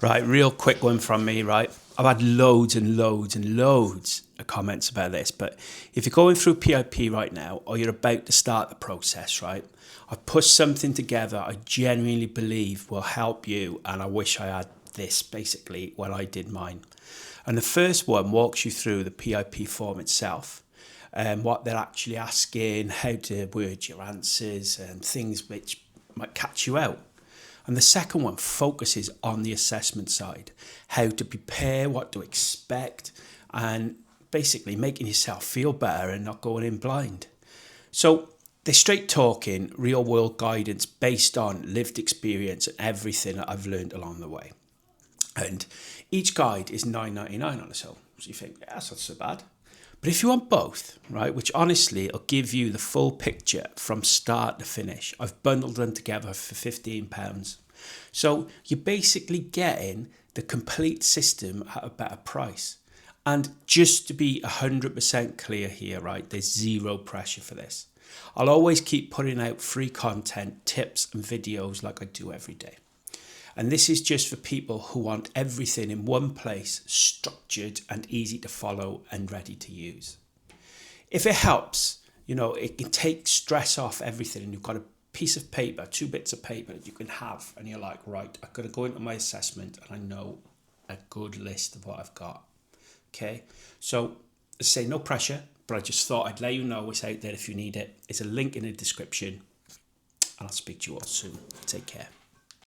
Right, real quick one from me, right? I've had loads and loads and loads of comments about this, but if you're going through PIP right now, or you're about to start the process, right? I've put something together I genuinely believe will help you, and I wish I had this basically when I did mine. And the first one walks you through the PIP form itself, and what they're actually asking, how to word your answers, and things which might catch you out. And the second one focuses on the assessment side, how to prepare, what to expect, and basically making yourself feel better and not going in blind. So they're straight talking, real world guidance based on lived experience and everything that I've learned along the way. And each guide is $9.99 on its own. So you think, yeah, that's not so bad. But if you want both, right, which honestly will give you the full picture from start to finish, I've bundled them together for £15. So you're basically getting the complete system at a better price. And just to be 100% clear here, right, there's zero pressure for this. I'll always keep putting out free content, tips and videos like I do every day. And this is just for people who want everything in one place, structured and easy to follow and ready to use. If it helps, it can take stress off everything, and you've got a piece of paper, 2 bits of paper that you can have, and you're like, right, I've got to go into my assessment and I know a good list of what I've got. Okay, so as I say, no pressure, but I just thought I'd let you know it's out there if you need it. It's a link in the description, and I'll speak to you all soon. Take care.